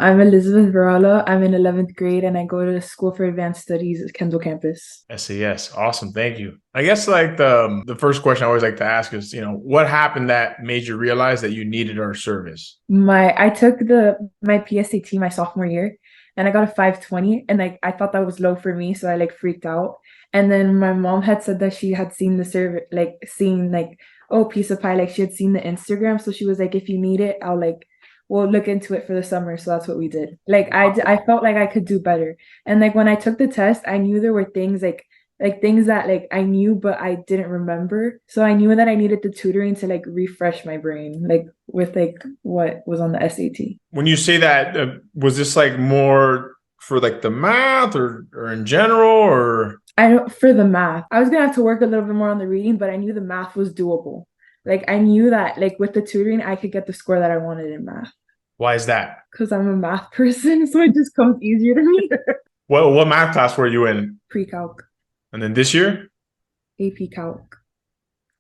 I'm Elizabeth Varela. I'm in 11th grade and I go to School for Advanced Studies at Kendall campus. SAS. Awesome. Thank you. I guess like the first question I always like to ask is, what happened that made you realize that you needed our service? I took my PSAT my sophomore year and I got a 520 and like I thought that was low for me, so I like freaked out. And then my mom had said that she had seen the survey, like seen like, oh, piece of pie, like she had seen the Instagram. So she was like, if you need it, we'll look into it for the summer. So that's what we did. I felt like I could do better. And like when I took the test, I knew there were things like things that like I knew but I didn't remember. So I knew that I needed the tutoring to like refresh my brain, like with like what was on the SAT. When you say that, was this like more for like the math or in general or I don't For the math. I was gonna have to work a little bit more on the reading, but I knew the math was doable. Like I knew that like with the tutoring I could get the score that I wanted in math why is that? because I'm a math person, so it just comes easier to me. What math class were you in? Pre-calc, And then this year? AP calc.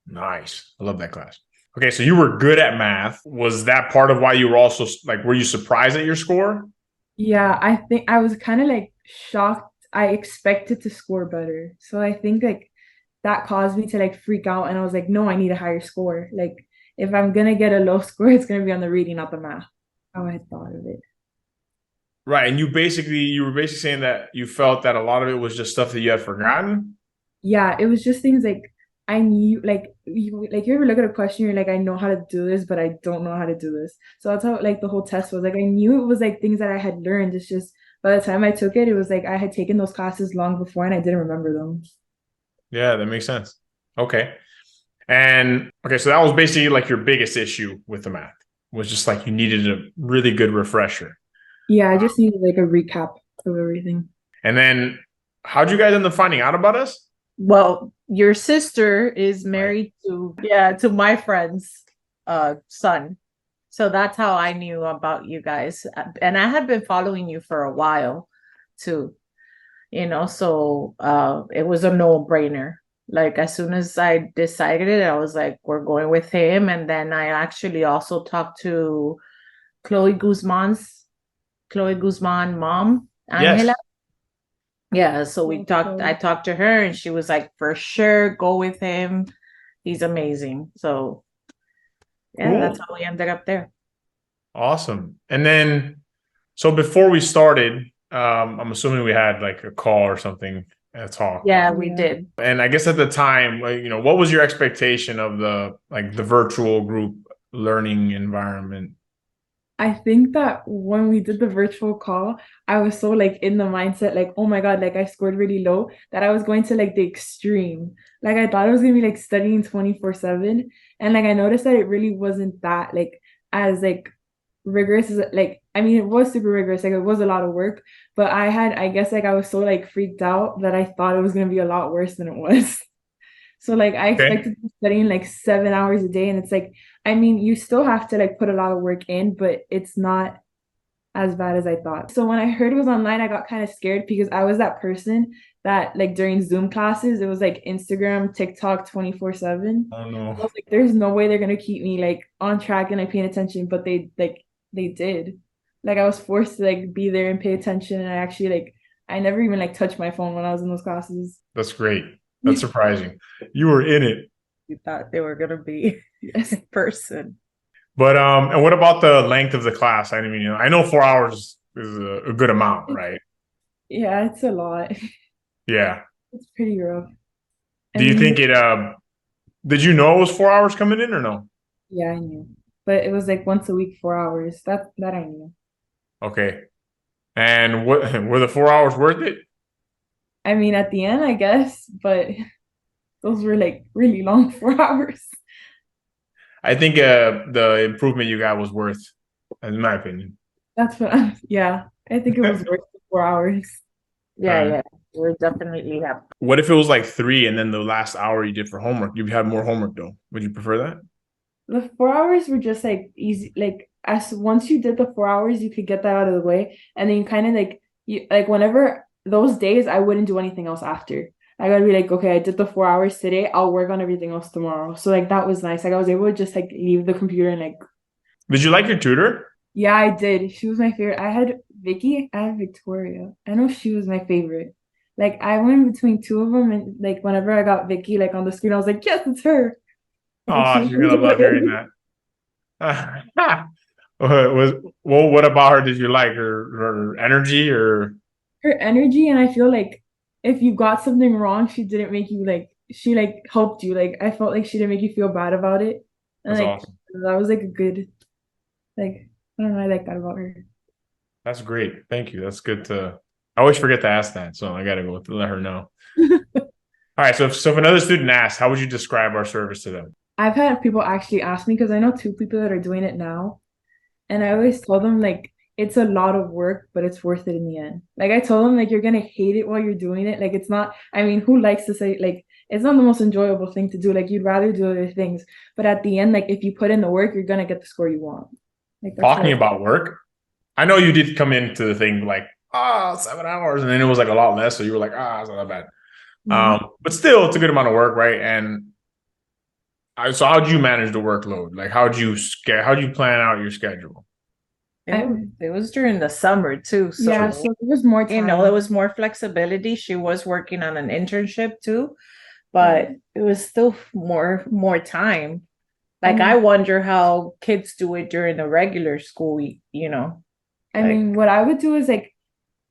Nice. I love that class. Okay, so you were good at math. Was that part of why you were also like, were you surprised at your score? Yeah, I think I was kind of like shocked. I expected to score better. So I think like that caused me to like freak out and I was like, no, I need a higher score. Like if I'm gonna get a low score, it's gonna be on the reading, not the math. How I had thought of it. Right. And you were basically saying that you felt that a lot of it was just stuff that you had forgotten. Yeah, it was just things like I knew like you ever look at a question, you're like, I know how to do this, but I don't know how to do this. So that's how like the whole test was. Like I knew it was like things that I had learned. It's just by the time I took it, it was like I had taken those classes long before and I didn't remember them. Yeah, that makes sense. Okay. And okay, so that was basically like your biggest issue with the math was just like you needed a really good refresher. Yeah, I just needed like a recap of everything. And then how'd you guys end up finding out about us? Well, your sister is Right. married to my friend's son. So that's how I knew about you guys. And I had been following you for a while too, so it was a no-brainer. Like as soon as I decided it, I was like, we're going with him. And then I actually also talked to Chloe Chloe Guzman mom, Yes. Angela. Yeah, so I talked to her and she was like, for sure, go with him. He's amazing. So yeah, that's Cool. how we ended up there. Awesome. And then so before we started, I'm assuming we had like a call or something, a talk. Yeah, we Yeah. did. And I guess at the time, like, what was your expectation of the virtual group learning environment? I think that when we did the virtual call, I was so like in the mindset, like, oh my God, like I scored really low that I was going to like the extreme. Like I thought I was gonna be like studying 24/7. And like I noticed that it really wasn't that like as like rigorous as like I mean it was super rigorous, like it was a lot of work, but I guess like I was so like freaked out that I thought it was gonna be a lot worse than it was. So like I Okay. expected to be studying like 7 hours a day, and it's like I mean you still have to like put a lot of work in, but it's not as bad as I thought. So when I heard it was online, I got kind of scared because I was that person that like during Zoom classes, it was like Instagram, TikTok 24/7. Oh I no. was like, there's no way they're gonna keep me like on track and like paying attention, but they did. Like I was forced to like be there and pay attention, and I actually like I never even like touched my phone when I was in those classes. That's great. That's surprising. You were in it. We thought they were gonna be Yes. in person. But and what about the length of the class? I mean, I know 4 hours is a good amount, right? Yeah, it's a lot. Yeah. It's pretty rough. I Do you think mean, it did you know it was 4 hours coming in or no? yeah, I knew. But it was like once a week, 4 hours. That I knew. Okay. And what were the 4 hours worth it? I mean, at the end, I guess, but those were like really long 4 hours. I think the improvement you got was worth, in my opinion. Yeah, I think it was worth the 4 hours. Yeah, Uh, yeah. We're definitely have. what if it was like three and then the last hour you did for homework? You had more homework though. Would you prefer that? The 4 hours were just like easy, like as once you did the 4 hours, you could get that out of the way, and then you kind of like you like whenever those days, I wouldn't do anything else after. I gotta be like, okay, I did the 4 hours today. I'll work on everything else tomorrow. So like that was nice. Like I was able to just like leave the computer and like Did you like your tutor? Yeah, I did. She was my favorite. I had Vicky, I had Victoria. I know she was my favorite. Like I went between two of them, and like whenever I got Vicky like on the screen, I was like, yes, it's her. Like she Oh, was you're gonna love hearing that. Was well, what about her did you like? Her energy or her energy, and I feel like if you got something wrong, she didn't make you like she like helped you. Like I felt like she didn't make you feel bad about it. And that's like awesome. that was like a good like I don't know, I like that about her. That's great. Thank you. That's good to I always forget to ask that, so I gotta go let her know. All right, so if another student asks, how would you describe our service to them? I've had people actually ask me because I know two people that are doing it now. And I always tell them like it's a lot of work, but it's worth it in the end. Like I told them like you're gonna hate it while you're doing it. Like it's not, I mean, who likes to say like it's not the most enjoyable thing to do. Like you'd rather do other things. But at the end, like if you put in the work, you're gonna get the score you want. Like that's Talking what about work, I know you did come into the thing like, 7 hours, and then it was like a lot less. So you were like, it's not that bad. Mhm. But still, it's a good amount of work, right? And so how'd you manage the workload? Like, how'd you plan out your schedule? I It was during the summer too, yeah, so so there was more there time. was more flexibility. She was working on an internship too, but Yeah. it was still more time. I Like I mean, wonder how kids do it during the regular school week. I Like mean, what I would do is like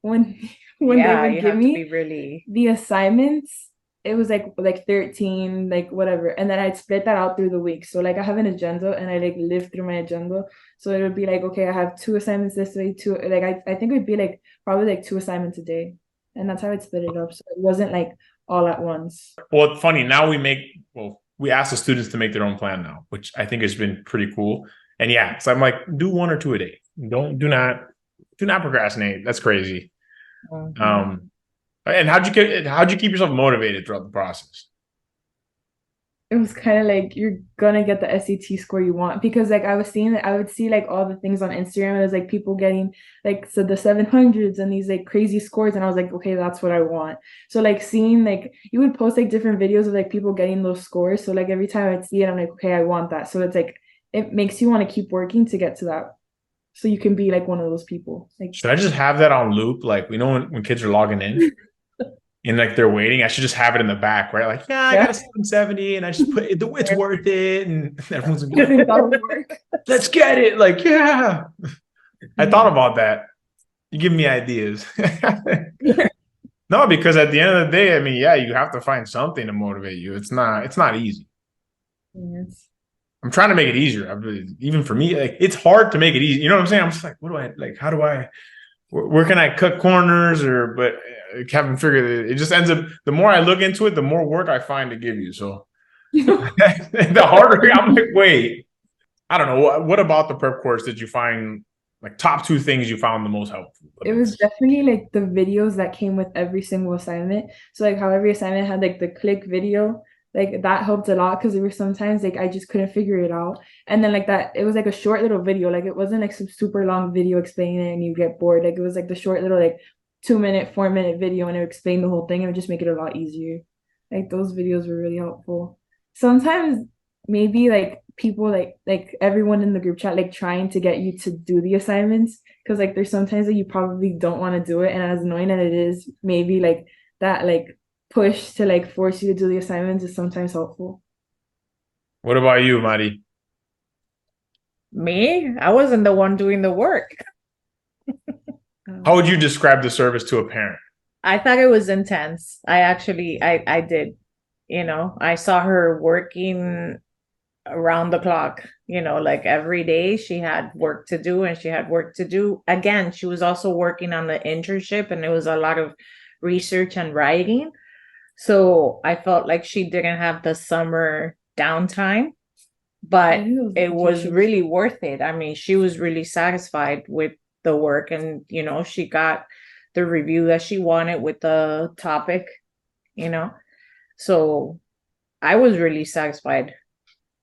when when they yeah, would you give have to be me really the assignments, it was like 13, like whatever. And then I'd split that out through the week. So like I have an agenda and I like live through my agenda. So it would be like, okay, I have two assignments this way, two like I think it would be like probably like two assignments a day. And that's how I'd split it up. So it wasn't like all at once. Well, it's funny. Now we ask the students to make their own plan now, which I think has been pretty cool. And yeah, so I'm like, do one or two a day. Do not procrastinate. That's crazy. Mhm. Um, and how'd you keep yourself motivated throughout the process? It was kind of like you're gonna get the SAT score you want because like I was seeing that I would see like all the things on Instagram and it was like people getting like so the 700s and these like crazy scores and I was like okay that's what I want. So like seeing like you would post like different videos of like people getting those scores, so like every time I'd see it I'm like okay I want that. So it's like it makes you want to keep working to get to that so you can be like one of those people like Should I just have that on loop? Like we know when kids are logging in and like they're waiting, I should just have it in the back, right? Like, yeah, I got yeah. a 770 and I just put it, it's worth it. And everyone's gonna be You like, think that'll work? let's get it. Like, yeah. I thought about that. You give me ideas. No, because at the end of the day, I mean, yeah, you have to find something to motivate you. It's not easy. Yes. I'm trying to make it easier. Even for me, like it's hard to make it easy. You know what I'm saying? I'm just like, what do I like? How do I? Where can I cut corners? But I haven't figured it. It just ends up. The more I look into it, the more work I find to give you. So the harder I'm like, wait, I don't know. What about the prep course did you find like top two things you found the most helpful? It was definitely like the videos that came with every single assignment. So like how every assignment had like the click video, like that helped a lot because there were sometimes like I just couldn't figure it out. And then like that, it was like a short little video. Like it wasn't like some super long video explaining it and you get bored. Like it was like the short little like 2 minute, 4 minute video and it would explain the whole thing and it would just make it a lot easier. Like those videos were really helpful. Sometimes maybe like people like everyone in the group chat like trying to get you to do the assignments because like there's sometimes that you probably don't want to do it and as annoying as it is maybe like that like push to like force you to do the assignments is sometimes helpful. What about you, Mari? Me, I wasn't the one doing the work. How um, would you describe the service to a parent? I thought it was intense. I did. I saw her working around the clock, like every day she had work to do and she had work to do. Again, she was also working on the internship and it was a lot of research and writing. So I felt like she didn't have the summer downtime, I but think those it was internships really worth it. I mean, she was really satisfied with the work and, she got the review that she wanted with the topic, you know. So I was really satisfied.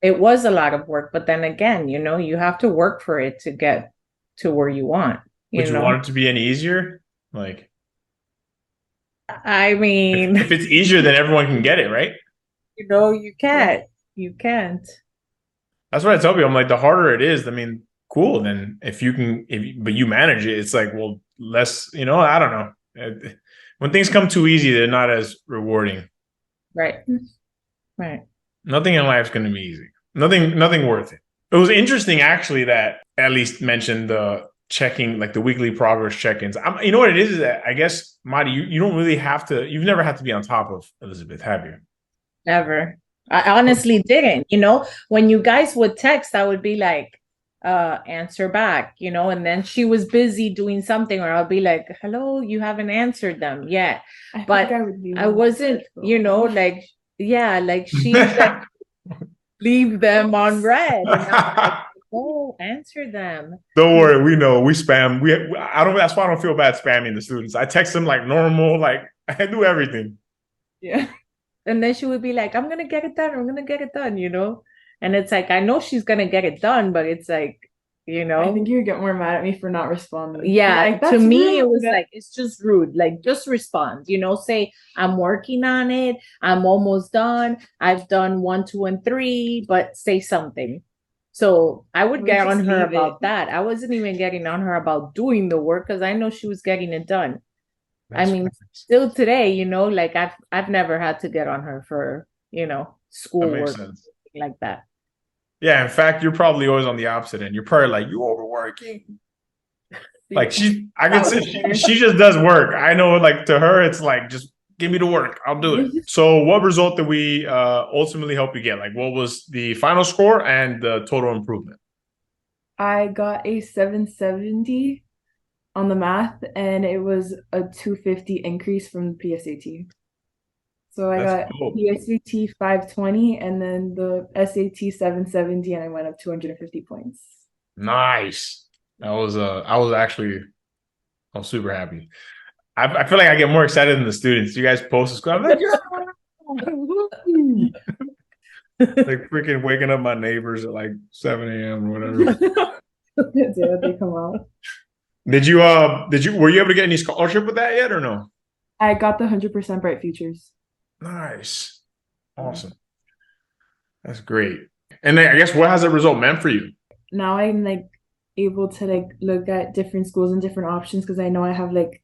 It was a lot of work, but then again, you have to work for it to get to where you want, Would you you know. want it to be any easier? Like, I if, mean, if it's easier, then everyone can get it, right? you can't. You can't. That's what I tell people. I'm like, the harder it is, I mean, cool. Then if you can, but you manage it, it's like, well, less, I don't know. When things come too easy, they're not as rewarding. Right. Right. Nothing in life is going to be easy. Nothing worth it. It was interesting, actually, that at least mentioned the checking, like the weekly progress check-ins. You know what it is that I guess, Madi, you don't really have to. You've never had to be on top of Elizabeth, have you? Never. I honestly didn't. When you guys would text, I would be like, answer back, and then she was busy doing something, or I'll be like, hello, you haven't answered them yet. But I wasn't, like, yeah, like she's like, leave them on red. And I'm like, oh, answer them. Don't worry, we know we spam. I don't. That's why I don't feel bad spamming the students. I text them like normal, like I do everything. Yeah. And then she would be like, I'm gonna get it done. I'm gonna get it done. And it's like, I know she's gonna get it done, but it's like, I think you would get more mad at me for not responding. Yeah, like, to me, it was like, it's just rude. Like, just respond, say, I'm working on it. I'm almost done. I've done 1, 2, and 3, but say something. So I would get on her about that. I wasn't even getting on her about doing the work because I know she was getting it done. I mean, still today, like I've never had to get on her for, schoolwork like that. Yeah, in fact, you're probably always on the opposite end. You're probably like, you overworking. Like I can say she just does work. I know, like to her, it's like, just give me the work. I'll do it. So what result did we ultimately help you get? Like, what was the final score and the total improvement? I got a 770 on the math, and it was a 250 increase from the PSAT. So I got PSAT 520 and then the SAT 770, and I went up 250 points. Nice. I was super happy. I feel like I get more excited than the students. You guys post the school. I'm like, like freaking waking up my neighbors at like 7 a.m. or whatever. They come out. Were you able to get any scholarship with that yet or no? I got the 100% Bright Futures. Nice. Awesome. That's great. And then I guess what has the result meant for you? Now I'm like able to like look at different schools and different options because I know I have like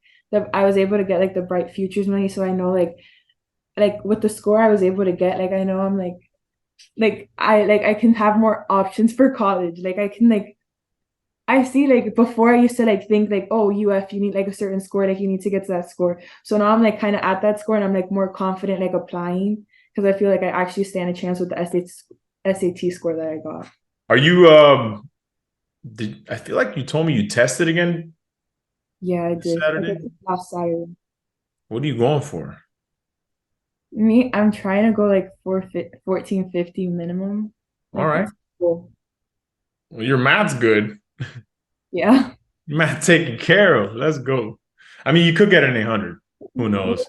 I was able to get like the Bright Futures money, so I know like with the score I was able to get, like I know I'm I can have more options for college. Like I can I see like before I used to like think like, oh, UF, you need like a certain score, like you need to get to that score. So now I'm like kind of at that score and I'm like more confident like applying because I feel like I actually stand a chance with the SAT score that I got. Are you I feel like you told me you tested again? Yeah, I did. Saturday? Last Saturday. What are you going for? Me, I'm trying to go like 1450 minimum. All right. Cool. Well, your math's good. Yeah. Math taken care of. Let's go. I mean, you could get an 800. Who knows?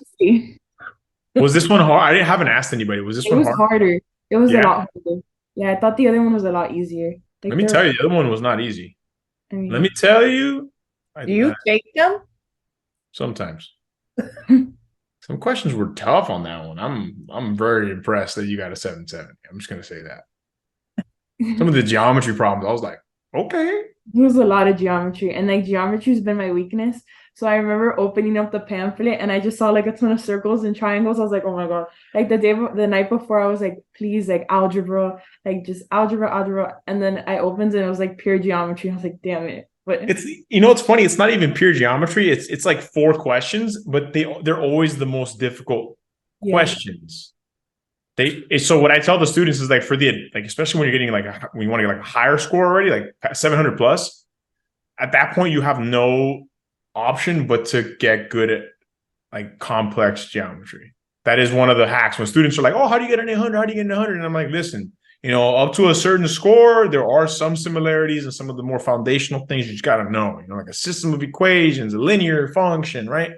Was this one hard? I haven't asked anybody. Was this one hard? It was harder. It was a lot harder. Yeah, I thought the other one was a lot easier. Like, let me tell you, the other one was not easy. I mean, let me tell you. Do you take them? Sometimes. Some questions were tough on that one. I'm very impressed that you got a 770. I'm just gonna say that. Some of the geometry problems, I was like, okay. It was a lot of geometry, and like geometry's been my weakness. So I remember opening up the pamphlet and I just saw like a ton of circles and triangles. I was like, oh my God. Like the night before, I was like, please, like algebra, like just algebra. And then I opened it and it was like pure geometry. I was like, damn it. But it's, it's funny. It's not even pure geometry. It's like 4 questions, but they're always the most difficult questions. So what I tell the students is like for the, like, especially when you're getting like, when you want to get like a higher score already, like 700 plus, at that point, you have no option but to get good at like complex geometry. That is one of the hacks when students are like, oh, how do you get an 800? How do you get an 800? And I'm like, listen, up to a certain score, there are some similarities and some of the more foundational things you just got to know, like a system of equations, a linear function, right?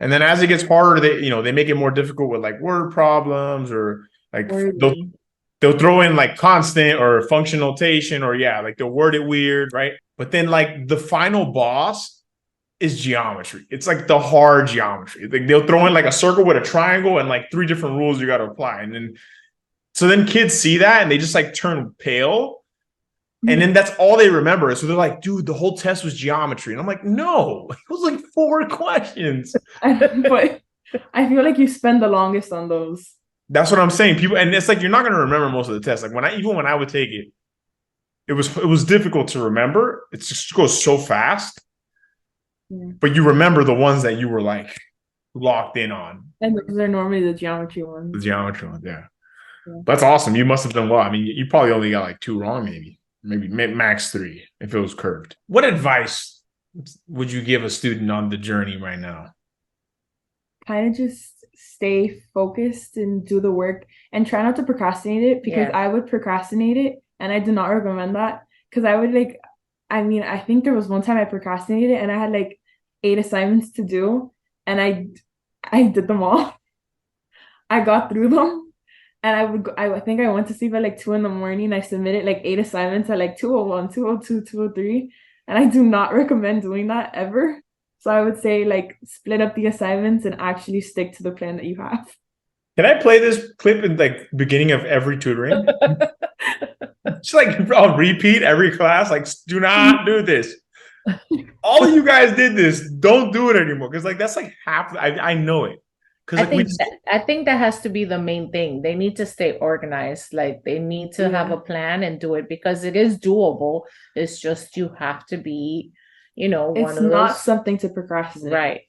And then as it gets harder, they make it more difficult with like word problems or like they'll throw in like constant or function notation or like they'll word it weird, right? But then like the final boss is geometry. It's like the hard geometry. Like they'll throw in like a circle with a triangle and like 3 different rules you got to apply. And then, so then kids see that and they just like turn pale. And then that's all they remember. So they're like, dude, the whole test was geometry. And I'm like, no, it was like 4 questions. But I feel like you spend the longest on those. That's what I'm saying. People, and it's like you're not going to remember most of the tests. Like when I would take it, it was difficult to remember. It just goes so fast. Yeah. But you remember the ones that you were like locked in on. And those are normally the geometry The ones. geometry ones, yeah. Yeah. That's awesome. You must have done well. I mean, you probably only got like 2 wrong, maybe max 3 if it was curved. What advice would you give a student on the journey right now? Kind of just stay focused and do the work and try not to procrastinate it, because Yeah. I would procrastinate it and I do not recommend that, because I would like, I mean, I think there was one time I procrastinated and I had like 8 assignments to do and I did them all. I got through them and I think I went to sleep at like 2 in the morning. I submitted like 8 assignments at like 2:01, 2:02, 2:03, and I do not recommend doing that ever. So I would say like split up the assignments and actually stick to the plan that you have. Can I play this clip in like beginning of every tutoring? Just like I'll repeat every class. Like, do not do this. All of you guys did this. Don't do it anymore. Because like that's like half. I know it. Because like I think that has to be the main thing. They need to stay organized. Like they need to have a plan and do it, because it is doable. It's just you have to be, one It's of not those. something to procrastinate. Right.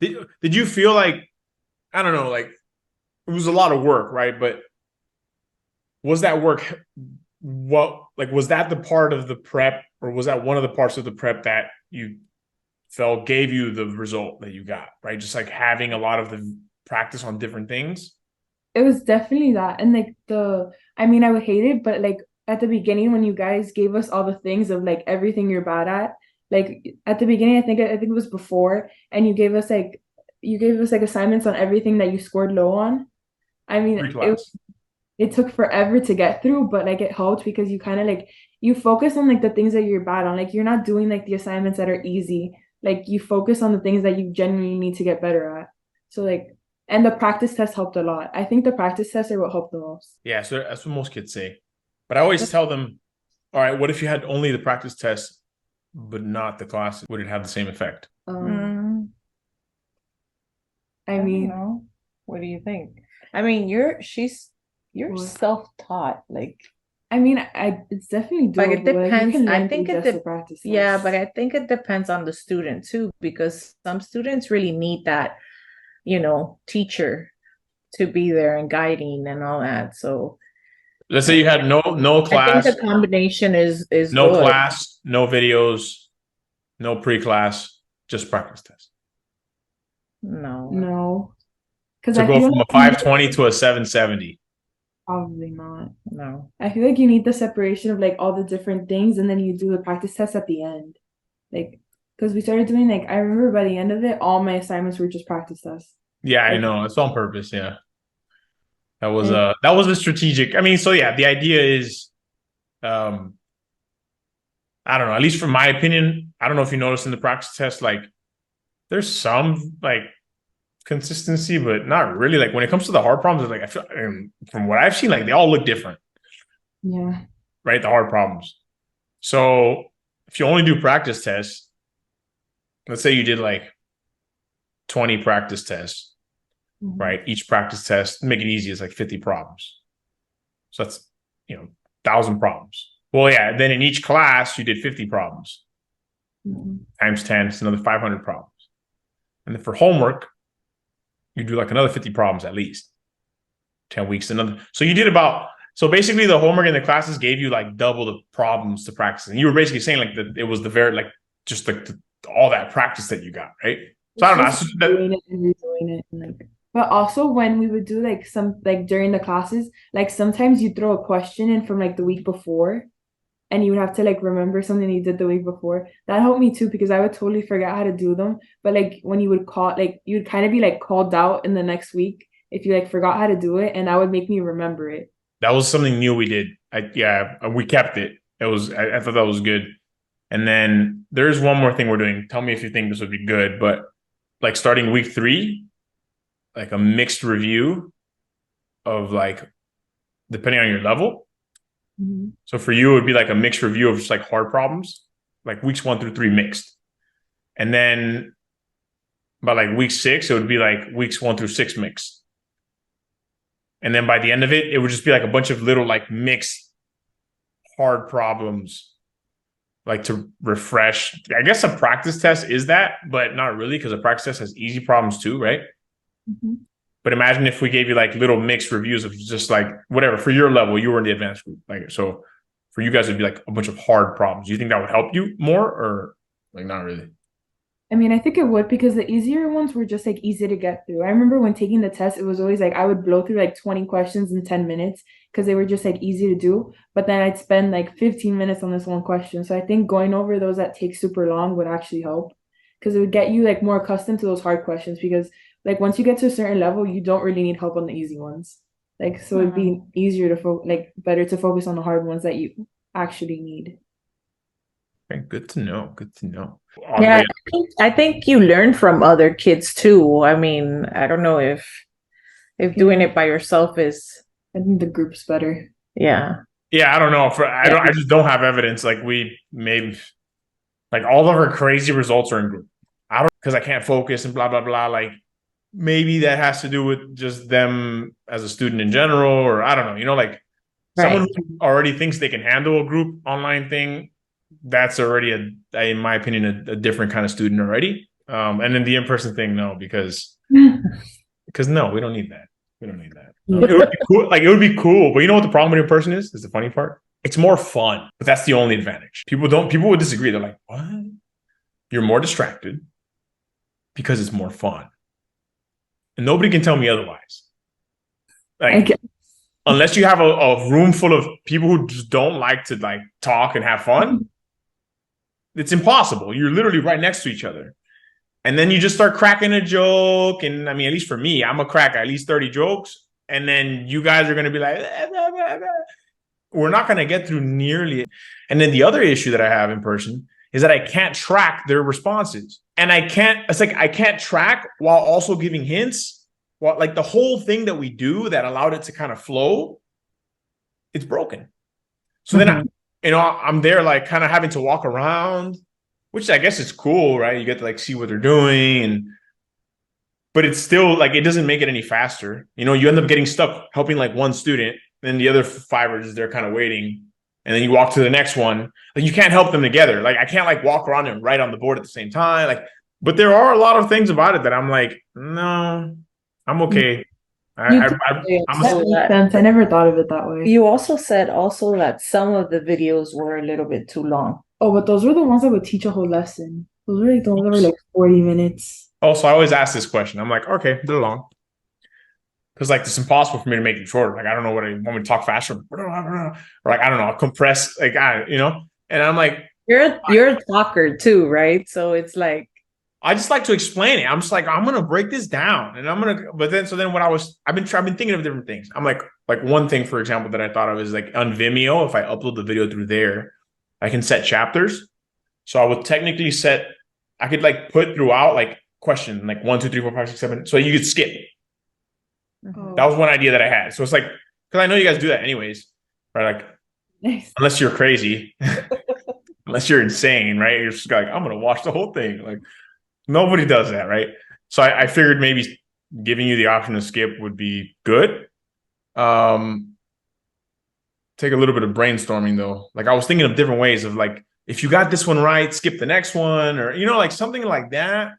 did you feel like, I don't know, like it was a lot of work, right? But was that work, was that the part of the prep, or was that one of the parts of the prep that you felt gave you the result that you got, right? Just like having a lot of the practice on different things. It was definitely that. And like I mean, I would hate it, but like at the beginning when you guys gave us all the things of like everything you're bad at, like at the beginning, I think it was before, and you gave us like assignments on everything that you scored low on. I mean, Pre-class. it took forever to get through, but like it helped because you kind of like you focus on like the things that you're bad on. Like you're not doing like the assignments that are easy. Like you focus on the things that you genuinely need to get better at. So like, and the practice test helped a lot. I think the practice tests are what helped the most. Yeah, so that's what most kids say. But I always tell them, all right, what if you had only the practice test but not the classes? Would it have the same effect? I mean, know. What do you think? I mean, you're What? self-taught. Like, I mean, it's definitely but it doable. Like, you depends. can I learn think through it just the practice yeah, tests. but I think it depends on the student too, because some students really need that, teacher to be there and guiding and all that. So Let's say you had no I think class, the combination is no good. class, no videos, no pre-class, just practice test. No, because To I go feel from a like 520 to a 770. probably not. No. I feel like you need the separation of like all the different things, and then you do the practice test at the end. Like, because we started doing like, I remember by the end of it, all my assignments were just practice tests. Yeah, I Like, know. It's on purpose. Yeah. That was and a strategic. I mean, so yeah, the idea is, I don't know, at least from my opinion, I don't know if you noticed in the practice test, like there's some like consistency, but not really. Like when it comes to the hard problems, like I feel, from what I've seen, like they all look different, yeah, right? The hard problems. So if you only do practice tests, let's say you did like 20 practice tests, right? Each practice test, make it easy, is like 50 problems. So that's, 1,000 problems. Well, yeah, then in each class, you did 50 problems times 10, it's another 500 problems. And then for homework, you do like another 50 problems at least. 10 weeks, another. So you did so basically the homework in the classes gave you like double the problems to practice. And you were basically saying like that it was the very, like, just like all that practice that you got, right? So I don't know. doing it and redoing it, and like, but also when we would do like some like during the classes, like sometimes you throw a question in from like the week before, and you would have to like remember something you did the week before. That helped me too, because I would totally forget how to do them. But like when you would you'd kind of be like called out in the next week if you like forgot how to do it, and that would make me remember it. That was something new we did. We kept it. I thought that was good. And then there's one more thing we're doing. Tell me if you think this would be good, but like starting week 3, like a mixed review of like, depending on your level, Mhm. So for you, it would be like a mixed review of just like hard problems, like weeks 1 through 3 mixed. And then by like week 6, it would be like weeks 1 through 6 mixed. And then by the end of it, it would just be like a bunch of little like mixed hard problems, like to refresh. I guess a practice test is that, but not really, because a practice test has easy problems too, right? Mhm. But imagine if we gave you like little mixed reviews of just like whatever for your level, you were in the advanced group. Like, so for you guys, it'd be like a bunch of hard problems. Do you think that would help you more, or like not really? I mean, I think it would because the easier ones were just like easy to get through. I remember when taking the test, it was always like I would blow through like 20 questions in 10 minutes because they were just like easy to do. But then I'd spend like 15 minutes on this one question. So I think going over those that take super long would actually help because it would get you like more accustomed to those hard questions because like once you get to a certain level, you don't really need help on the easy ones. Like so it'd be easier to like better to focus on the hard ones that you actually need. Okay, good to know. Good to know. Yeah, I think you learn from other kids too. I mean, I don't know if doing it by yourself is, I think the group's better. yeah. Yeah, I don't know. I just don't have evidence. Like we maybe like all of our crazy results are in group. I don't because I can't focus and blah blah blah. Like maybe that has to do with just them as a student in general, or I don't know. You know, like someone Right. who already thinks they can handle a group online thing, that's already in my opinion, a different kind of student already. And then the in-person thing, no, because no, we don't need that. We don't need that. It would be cool. Like it would be cool, but you know what the problem with in-person is? Is the funny part? It's more fun, but that's the only advantage. People would disagree. They're like, what? You're more distracted because it's more fun. And nobody can tell me otherwise. Like unless you have a room full of people who just don't like to like talk and have fun, it's impossible. You're literally right next to each other. And then you just start cracking a joke. And I mean, at least for me, I'm gonna crack at least 30 jokes. And then you guys are gonna be like, we're not gonna get through nearly it. And then the other issue that I have in person is that I can't track their responses. And it's like I can't track while also giving hints. Well, like the whole thing that we do that allowed it to kind of flow, it's broken. So then I'm there like kind of having to walk around, which I guess is cool, right? You get to like see what they're doing, but it's still like it doesn't make it any faster. You know, you end up getting stuck helping like one student, then the other 5 are just there kind of waiting, and then you walk to the next one. Like you can't help them together. Like I can't like walk around and write on the board at the same time. Like, but there are a lot of things about it that I'm like, no, I'm okay. That makes sense. I never thought of it that way. You also said also that some of the videos were a little bit too long. Oh, but those were the ones that would teach a whole lesson. Those were like the ones that were like 40 minutes. Also, I always ask this question. I'm like, okay, they're long. Because like it's impossible for me to make it shorter. Like I don't know what I want me to talk faster, or like I don't know, I'll compress, like And I'm like, you're a talker too, right? So it's like I just like to explain it. I'm just like I'm gonna break this down, and But then when I've been thinking of different things. I'm like one thing, for example, that I thought of is like on Vimeo. If I upload the video through there, I can set chapters. So I would technically I could like put throughout like question like 1, 2, 3, 4, 5, 6, 7, so you could skip. That was one idea that I had. So it's like, because I know you guys do that anyways, right? Like, nice. Unless you're crazy, unless you're insane, right? You're just like, I'm gonna watch the whole thing. Like, nobody does that, right? So I figured maybe giving you the option to skip would be good. Take a little bit of brainstorming though. Like I was thinking of different ways of like, if you got this one right, skip the next one, or like something like that.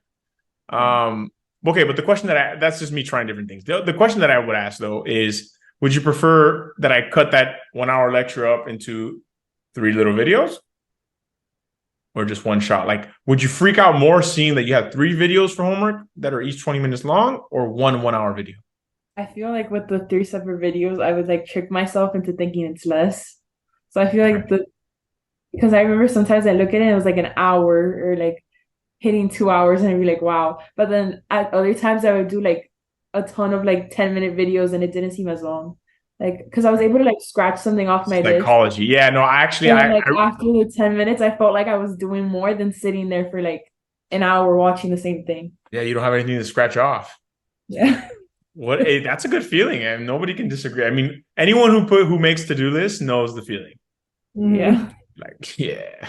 Okay, but the question that's just me trying different things. The question that I would ask though is, would you prefer that I cut that 1 hour lecture up into 3 little videos? Or just one shot? Like, would you freak out more seeing that you have 3 videos for homework that are each 20 minutes long, or 1 hour video? I feel like with the 3 separate videos, I would like trick myself into thinking it's less. So I feel like because I remember sometimes I look at it, it was like an hour or like hitting 2 hours, and I'd be like, wow. But then at other times I would do like a ton of like 10-minute videos, and it didn't seem as long. Like, because I was able to like scratch something off my list. Psychology. Yeah, no, actually, after the 10 minutes, I felt like I was doing more than sitting there for like an hour watching the same thing. Yeah, you don't have anything to scratch off. Yeah. What that's a good feeling, and nobody can disagree. I mean, anyone who makes to-do lists knows the feeling. Yeah. Like, yeah.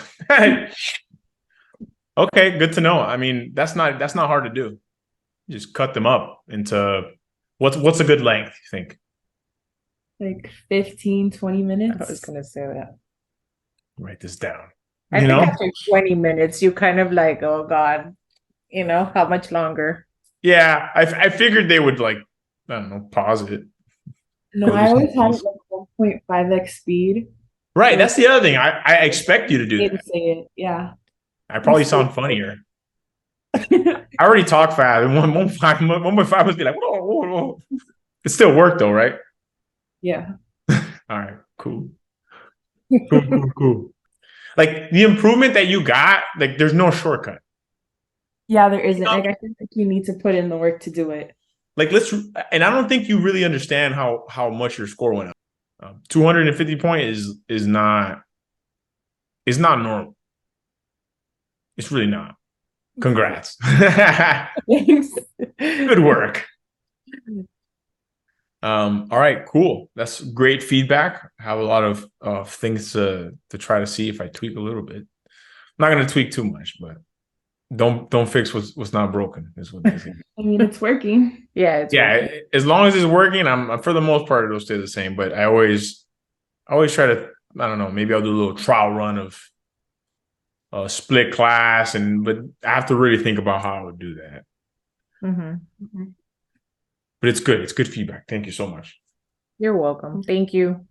Okay, good to know. I mean, that's not hard to do. Just cut them up into what's a good length, you think? Like 15, 20 I minutes. was gonna say that. Write this down. I You think know? after 20 minutes, you kind of like, oh God, how much longer? Yeah, I figured they would like, I don't know, pause it. No, I always had it like 1.5x speed. Right, So that's the other thing. I expect you to do I that. to say it. Yeah. I probably sound funnier. I already talk fast, and 1.5 must be like, whoa, whoa, whoa. It still worked though, right? Yeah. All right, cool. Cool, cool, cool. Like the improvement that you got, like there's no shortcut. Yeah, there isn't. Like I think you need to put in the work to do it. Like and I don't think you really understand how much your score went up. 250 point is not normal. It's really not. Congrats. Thanks. Good work. All right, cool. That's great feedback. I have a lot of things to try to see if I tweak a little bit. I'm not gonna tweak too much, but don't fix what's not broken is what they say. I mean, it's working. Yeah, it's Yeah, working. as long as it's working, I'm for the most part it'll stay the same. But I always try to, I don't know, maybe I'll do a little trial run of split class, but I have to really think about how I would do that. Mm-hmm. But it's good. It's good feedback. Thank you so much. You're welcome. Thank you.